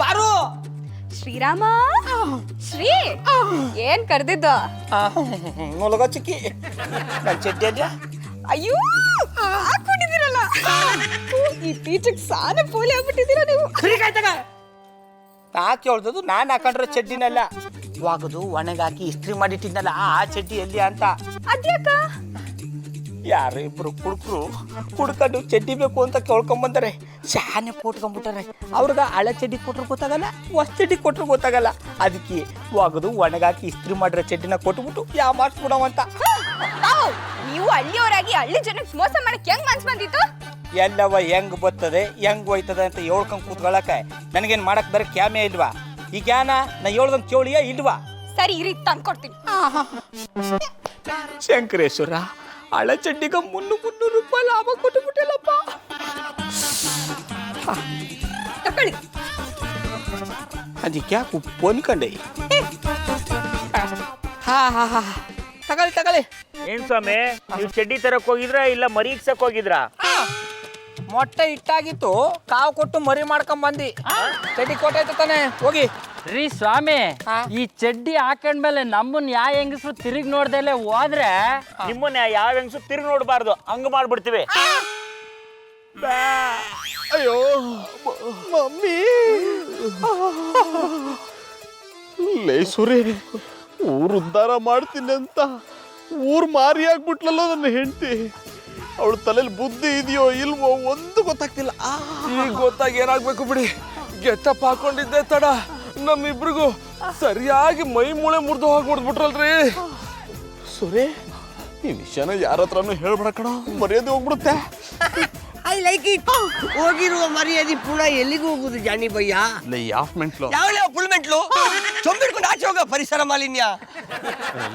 ಬಾರು ಶ್ರೀರಾಮ ಶ್ರೀ ಏನ್ ಕರ್ದಿದ್ದ ಮೊಲಗ ಚಿಕ್ಕಿ ನನ್ನ ಚಡ್ಡಿ ಅಜ್ಜ ಅಯ್ಯೋ ಹಾಕೊಂಡಿದ್ದೀರಲ್ಲ ಇತ್ತೀಚೆಗೆ ಸಾನ ಪೋಲಿ ಆಗ್ಬಿಟ್ಟಿದ್ದೀರಾ ನೀವು ನಾ ಕೇಳ್ದದು ನಾನು ಹಾಕೊಂಡ್ರೆ ಚಡ್ಡಿನಲ್ಲ ಇವಾಗದು ಒಣಗಾಕಿ ಇಸ್ತ್ರಿ ಮಾಡಿಟ್ಟಿದ್ನಲ್ಲ ಆ ಚಡ್ಡಿ ಎಲ್ಲಿ ಅಂತ ಅದ್ಯಾಕ ಯಾರು ಇಬ್ರು ಕುಡ್ಕರು ಕುಡ್ಕೊಂಡು ಚಡ್ಡಿ ಬೇಕು ಅಂತ ಕೇಳ್ಕೊಂಬಂತಾರೆ ಶಾನೆ ಕೊಟ್ಕೊಂಡ್ಬಿಟ್ಟಾರೆ ಅವ್ರಿಗೆ ಹಳೆ ಚಡ್ಡಿ ಕೊಟ್ರು ಗೊತ್ತಾಗಲ್ಲ ಹೊಸ ಚಡ್ಡಿ ಕೊಟ್ರು ಗೊತ್ತಾಗಲ್ಲ ಅದಕ್ಕೆ ಒಗದು ಒಣಗಾಕಿ ಇಸ್ತ್ರಿ ಮಾಡಿರೋ ಚಡ್ಡಿನ ಕೊಟ್ಬಿಟ್ಟು ಯಾವ ಮಾಡಿಸ್ಬಿಡವಂತ ನೀವು ಹಳ್ಳಿಯವರಾಗಿ ಹಳ್ಳಿ ಜನಕ್ಕೆ ಮೋಸ ಮಾಡಕ್ ಹೆಂಗ್ ಮನ್ಸ್ ಬಂದಿತ್ತು ಎಲ್ಲವ ಹೆಂಗ್ ಬರ್ತದೆ ಹೆಂಗ್ ಹೋಯ್ತದೆ ಅಂತ ಹೇಳ್ಕೊಂಡ್ ಕೂತ್ಕೊಳಕ ನನಗೇನ್ ಮಾಡಕ್ ಬರ ಕ್ಯಾಮೆ ಇಲ್ವಾ ಈಗ ನಾ ಹೇಳ್ದಂಗ್ ಕೇಳಿಯ ಇಲ್ವಾ ಸರಿ ಇರಿ ತಂದ್ಕೊಡ್ತೀನಿ ಶಂಕರೇಶ್ವರ ಹಳೆ ಚಡ್ಡಿಗ 300 ರೂಪಾಯಿ ಲಾಭ ಕೊಟ್ಟುಬಿಟ್ಟಿಲ್ಲಪ್ಪ ತಕೊಳ್ಳಿ ಅದಕ್ಕೆ ಉಪ್ಪು ಅನ್ಕಂಡೆ ತಗೊಳ್ಳಿ ಏನ್ ಸ್ವಾಮಿ ನೀವು ಚಡ್ಡಿ ತರಕ್ ಹೋಗಿದ್ರ ಇಲ್ಲ ಮರಿ ಇಕ್ಸಕ್ ಹೋಗಿದ್ರಾ ಮೊಟ್ಟೆ ಇಟ್ಟಾಗಿತ್ತು ಕಾವು ಕೊಟ್ಟು ಮರಿ ಮಾಡ್ಕೊಂಡ್ ಬಂದಿ ಚಡ್ಡಿ ಕೊಟ್ಟಾಯ್ತು ತಾನೆ ಹೋಗಿ ರೀ ಸ್ವಾಮಿ ಈ ಚಡ್ಡಿ ಹಾಕೊಂಡ್ಮೇಲೆ ನಮ್ಮನ್ ಯಾ ಹೆಂಗಸ್ರು ತಿರುಗಿ ನೋಡ್ದಲೆ ಹೋದ್ರೆ ನಿಮ್ಮನ್ನ ಯಾವ ಹೆಂಗ್ಸು ತಿರುಗಿ ನೋಡ್ಬಾರ್ದು ಹಂಗ ಮಾಡ್ಬಿಡ್ತೀವಿ ಅಯ್ಯೋ ಮಮ್ಮಿ ಲೇ ಸುರಿ ಊರು ಉದ್ಧಾರ ಮಾಡ್ತೀನಿ ಅಂತ ಊರು ಮಾರಿ ಆಗ್ಬಿಟ್ಲಲ್ಲ ನನ್ನ ಹೆಂಡತಿ ಅವಳ ತಲೆಯಲ್ಲಿ ಬುದ್ಧಿ ಇದೆಯೋ ಇಲ್ವೋ ಒಂದು ಗೊತ್ತಾಗ್ತಿಲ್ಲ ಈಗ ಗೊತ್ತಾಗಿ ಏನಾಗ್ಬೇಕು ಬಿಡಿ ಗೆಟಪ್ ಹಾಕೊಂಡಿದ್ದೆ ತಡ ನಮ್ಮಿಬ್ರಿಗೂ ಸರಿಯಾಗಿ ಮೈ ಮೂಳೆ ಮುರಿದು ಹೋಗ್ಬಿಡ್ಬಿಟ್ರಲ್ರಿ ಸುರೇ ಈ ವಿಷಯನ ಯಾರ ಹತ್ರನೂ ಹೇಳ್ಬೇಡ ಕಣ ಮರ್ಯಾದೆ ಹೋಗ್ಬಿಡುತ್ತೆ ಐ ಲೈಕ್ ಇಟ್ ಹೋಗಿರುವ ಮರ್ಯಾದೆ ಪುನಃ ಎಲ್ಲಿಗೂ ಹೋಗುದು ಜಾನಿ ಭಯ್ಯ ಲೇ ಯಾಫ್ ಮೆಂಟ್ಲು ಯಾವ ಫುಲ್ ಮೆಂಟ್ಲು ಚೊಂಬಿಡ್ಕೊಂಡು ಆಚೆ ಹೋಗ ಪರಿಸರ ಮಾಲಿನ್ಯ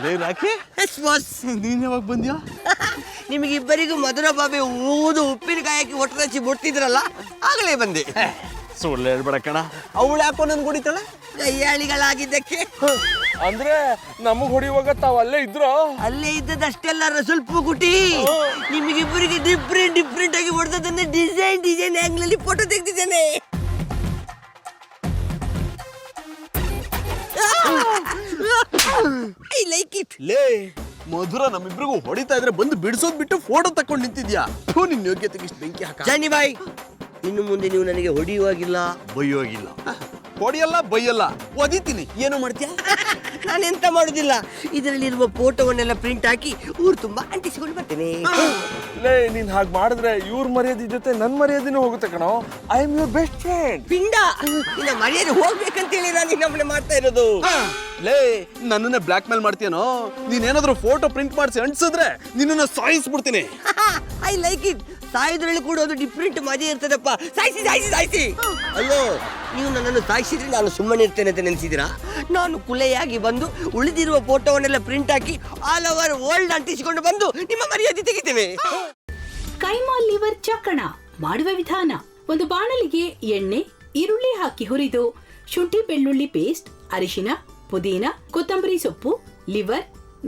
ಲೇ ರಾಕಿ ಎಸ್ ಬಾಸ್ ನೀನ್ ಯಾವಾಗ ಬಂದ್ಯಾ ನಿಮಗಿಬ್ಬರಿಗೂ ಮಧುರ ಬಾಬೆ ಊದು ಉಪ್ಪಿನಕಾಯಿ ಹಾಕಿ ಹೊಟ್ಟೆ ಹಚ್ಚಿ ಬಿಡ್ತಿದ್ರಲ್ಲ ಆಗಲೇ ಬಂದೆ ಸುಳ್ಳು ಹೇಳ್ಬೇಡ ಕಣ ಅವಳು ಯಾಕೋ ನನ್ ಕುಡಿತಾಳೆ ಕೈಯಾಳಿಗಳಾಗಿದ್ದಕ್ಕೆ ಅಂದ್ರೆ ನಮಗ್ ಹೊಡಿಯುವಾಗ ತಾವ್ ಅಲ್ಲೇ ಇದ್ರು ಅಲ್ಲೇ ಇದ್ದದಷ್ಟೆಲ್ಲ ಸ್ವಲ್ಪ ಗುಟಿ ನಿಮಗಿಬ್ಬರಿಗೆ ಡಿಫ್ರೆಂಟ್ ಆಗಿ ಹೊಡೆದದನ್ನ ಡಿಸೈನ್ ಆಂಗ್ಲಲ್ಲಿ ಫೋಟೋ ತೆಗ್ದಿದ್ದೇನೆ ಐ ಲೈಕ್ ಇಟ್ ಲೇ ಮಧುರ ನಮ್ಮಿಬ್ರಿಗೂ ಹೊಡಿತಾ ಇದ್ರೆ ಬಂದು ಬಿಡಿಸೋದ್ ಬಿಟ್ಟು ಫೋಟೋ ತಕೊಂಡು ನಿಂತಿದ್ಯಾ ನಿನ್ ಯೋಗ್ಯತೆಗೆ ಇಷ್ಟು ಬೆಂಕಿ ಹಾಕ ಜಾನಿ ಬಾಯ್ ಇನ್ನು ಮುಂದೆ ನೀವು ನನಗೆ ಹೊಡೆಯುವಾಗಿಲ್ಲ ಬೈಯೋಗಿಲ್ಲ ಹೊಡಿಯಲ್ಲ ಬೈಯಲ್ಲ ಒದಿತೀನಿ ಏನು ಮಾಡ್ತೀಯಾ ನಾನೆಂತ ಮಾಡುದಿಲ್ಲ ಇದರಲ್ಲಿರುವ ಫೋಟೋವನ್ನೆಲ್ಲ ಪ್ರಿಂಟ್ ಹಾಕಿ ಊರು ತುಂಬಾ ಅಂಟಿಸಿಕೊಂಡು ಬರ್ತೇನೆ ಲೇ ನೀನ್ ಹಾಗೆ ಮಾಡಿದ್ರೆ ಇವ್ರ ಮರ್ಯಾದೆ ಜೊತೆ ನನ್ ಮರ್ಯಾದೆನೂ ಹೋಗುತ್ತೆ ಕಣೋ I am your best friend ಪಿಂಡ ನಿನ್ನ ಮರ್ಯಾದೆ ಹೋಗ್ಬೇಕಂತೇಳಿ ನಾನು ಇನ್ನೊಮ್ಮೆ ಮಾಡ್ತಾ ಇರೋದು ಲೇ ನನ್ನನ್ನೇ ಬ್ಲಾಕ್ ಮೇಲ್ ಮಾಡ್ತೀಯನೋ ನೀನೇನಾದ್ರೂ ಫೋಟೋ ಪ್ರಿಂಟ್ ಮಾಡಿಸಿ ಅಂಟಿಸಿದ್ರೆ ನಿನ್ನನ್ನ ಸಾಯಿಸ್ಬಿಡ್ತೀನಿ ಐ ಲೈಕ್ ಇಟ್ ಸಾಯೋದ್ರಲ್ಲಿ ಕೂಡ ಒಂದು ಡಿಫ್ರೆಂಟ್ ಮಜೆ ಇರ್ತದಪ್ಪ ಸಾಯಿಸಿ ಅಲ್ಲೋ ನೀವು ನನ್ನನ್ನು ಸಾಯಿಸಿದ್ರೆ ನಾನು ಸುಮ್ಮನೆ ಇರ್ತೇನೆ ಅಂತ ನೆನೆಸಿದಿರಾ ನಾನು ಕುಲೆಯಾಗಿ ಬಂದು ಉಳಿದಿರುವ ಫೋಟೋವನ್ನೆಲ್ಲ ಪ್ರಿಂಟ್ ಹಾಕಿ ಆಲ್ ಓವರ್ ವರ್ಲ್ಡ್ ಅಂಟಿಸಿಕೊಂಡು ಬಂದು ನಿಮ್ಮ ಮರ್ಯಾದೆ ತೆಗಿತೇವೆ ಕೈಮಾ ಲಿವರ್ ಚಕ್ಕಣ ಮಾಡುವ ವಿಧಾನ. ಒಂದು ಬಾಣಲಿಗೆ ಎಣ್ಣೆ, ಈರುಳ್ಳಿ ಹಾಕಿ ಹುರಿದು ಶುಂಠಿ ಬೆಳ್ಳುಳ್ಳಿ ಪೇಸ್ಟ್, ಅರಿಶಿನ, ಪುದೀನ, ಕೊತ್ತಂಬರಿ ಸೊಪ್ಪು, ಲಿವರ್,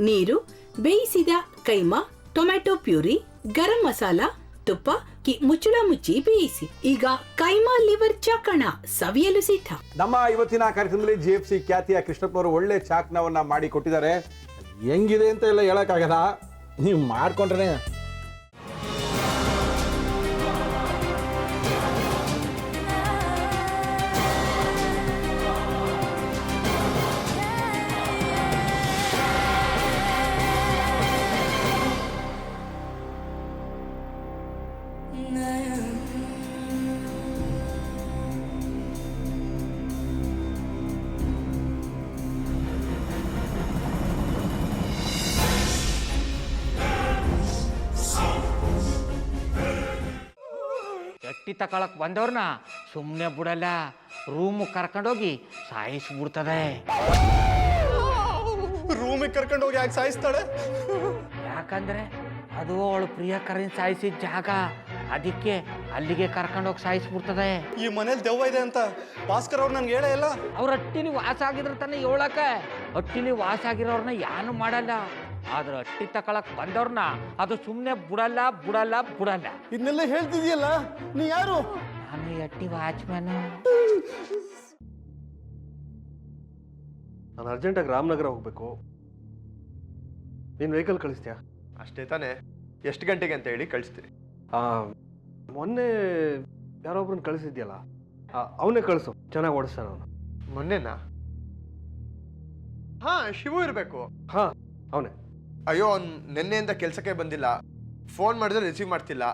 ನೀರು, ಬೇಯಿಸಿದ ಕೈಮಾ, ಟೊಮ್ಯಾಟೊ ಪ್ಯೂರಿ, ಗರಂ ಮಸಾಲ, ತುಪ್ಪ ಮುಚ್ಚಳ ಮುಚ್ಚಿ ಬೇಯಿಸಿ. ಈಗ ಕೈಮಾ ಲಿವರ್ ಚಾಕಣ ಸವಿಯಲು ಸಿದ್ಧ. ನಮ್ಮ ಇವತ್ತಿನ ಕಾರ್ಯಕ್ರಮದಲ್ಲಿ GFC ಖ್ಯಾತಿಯ ಕೃಷ್ಣಪ್ಪನವರು ಒಳ್ಳೆ ಚಾಕ್ನವನ್ನ ಮಾಡಿ ಕೊಟ್ಟಿದ್ದಾರೆ. ಹೆಂಗಿದೆ ಅಂತ ಎಲ್ಲ ಹೇಳಕ್ಕಾಗಲ್ಲ, ನೀವು ಮಾಡ್ಕೊಂಡ್ರೆ ಚಟ್ಟಿ ತಕೊಳಕ್ ಬಂದವ್ರನ್ನ ಸುಮ್ಮನೆ ಬಿಡಲ್ಲ, ರೂಮ್ ಕರ್ಕೊಂಡೋಗಿ ಸಾಯಿಸ್ಬಿಡ್ತದೆ. ರೂಮಿಗೆ ಕರ್ಕೊಂಡು ಹೋಗಿ ಯಾಕೆ ಸಾಯಿಸ್ತಾಳೆ? ಯಾಕಂದ್ರೆ ಅದು ಅವಳು ಪ್ರಿಯಕರನ್ ಸಾಯಿಸಿದ ಜಾಗ, ಅದಕ್ಕೆ ಅಲ್ಲಿಗೆ ಕರ್ಕೊಂಡೋಗಿ ಸಾಯಿಸ್ಬಿಡ್ತದೆ. ಈ ಮನೇಲಿ ದೆವ್ವ ಇದೆ ಅಂತ ಭಾಸ್ಕರ್ ಅವ್ರು ನನ್ಗೆ ಹೇಳೇ ಇಲ್ಲ. ಅವ್ರ ಹಟ್ಟಿಲಿ ವಾಸ ಆಗಿದ್ರ ತಾನೆ ಹೇಳಕ. ಹಟ್ಟಿಲಿ ವಾಸ ಆಗಿರೋರ್ನ ಯಾನು ಮಾಡಲ್ಲ, ಆದ್ರೆ ಹಟ್ಟಿ ತಕೊಳಕ್ ಬಂದವ್ರನ್ನ ಅದು ಸುಮ್ಮನೆ ಬಿಡಲ್ಲ. ಇದನ್ನೆಲ್ಲ ಹೇಳ್ತಿದ್ಯಲ್ಲ, ನೀ ಯಾರು? ನಾನು ಹಟ್ಟಿ ವಾಚ್ಮ್ಯಾನು. ನಾನು ಅರ್ಜೆಂಟಾಗಿ ರಾಮನಗರ ಹೋಗಬೇಕು. ನೀನು ವೆಹಿಕಲ್ ಕಳಿಸ್ತೀಯಾ? ಅಷ್ಟೇ ತಾನೇ? ಎಷ್ಟು ಗಂಟೆಗೆ ಅಂತ ಹೇಳಿ ಕಳಿಸ್ತೀನಿ. ಮೊನ್ನೆ ಯಾರೊಬ್ರನ್ನ ಕಳಿಸಿದ್ಯಲ್ಲ, ಅವನೇ ಕಳಿಸು, ಚೆನ್ನಾಗಿ ಓಡಿಸ್ತಾನೆ ಅವನು. ಮೊನ್ನೆನಾ? ಹಾಂ, ಶಿವು ಇರಬೇಕು. ಹಾಂ, ಅವನೇ. ಅಯ್ಯೋ, ಅವ್ನು ನಿನ್ನೆಯಿಂದ ಕೆಲಸಕ್ಕೆ ಬಂದಿಲ್ಲ. ಫೋನ್ ಮಾಡಿದ್ರೆ ರಿಸೀವ್ ಮಾಡ್ತಿಲ್ಲ.